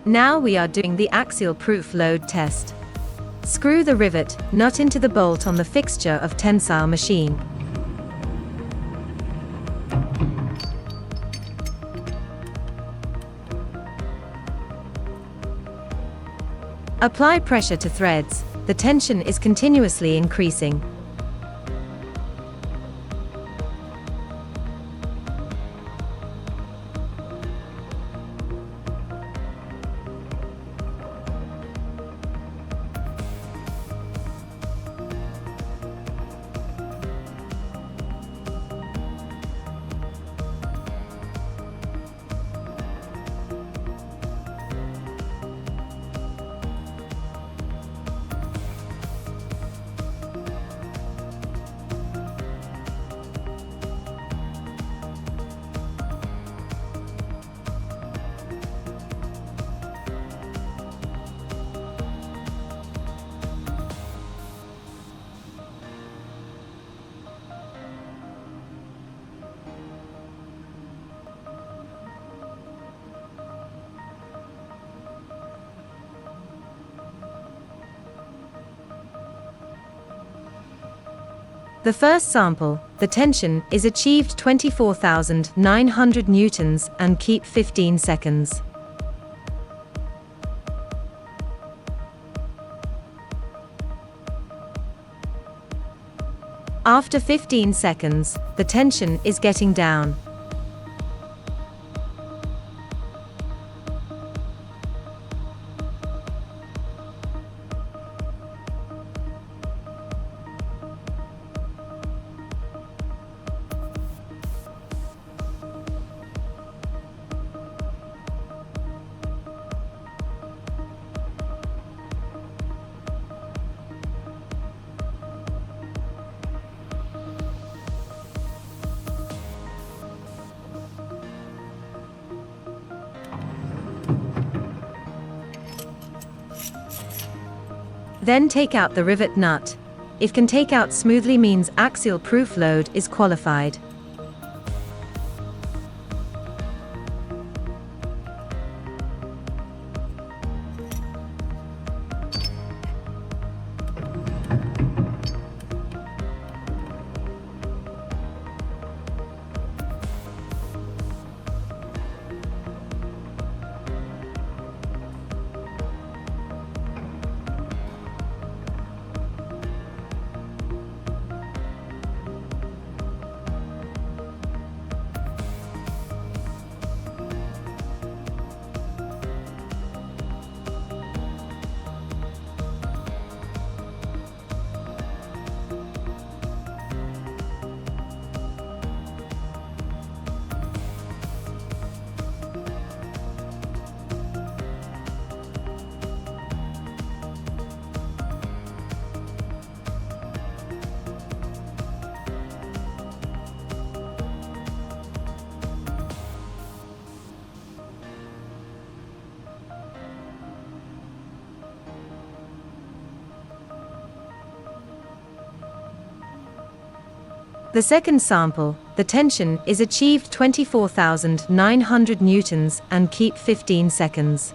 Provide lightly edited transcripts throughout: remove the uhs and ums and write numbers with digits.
Now we are doing the axial proof load test. Screw the rivet nut into the bolt on the fixture of tensile machine. Apply pressure to threads. The tension is continuously increasing. The first sample, the tension is achieved 24,900 newtons and keep 15 seconds. After 15 seconds, the tension is getting down. Then take out the rivet nut. If can take out smoothly means axial proof load is qualified. The second sample, the tension is achieved 24,900 newtons and keep 15 seconds.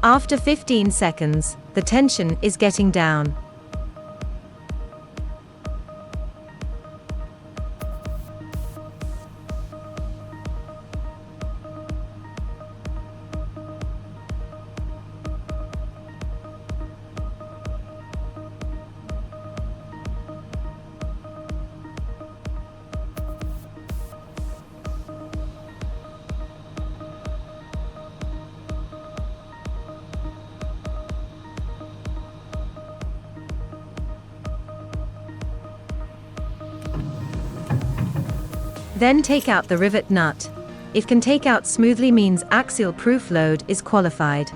After 15 seconds, the tension is getting down. Then take out the rivet nut. If can take out smoothly means axial proof load is qualified.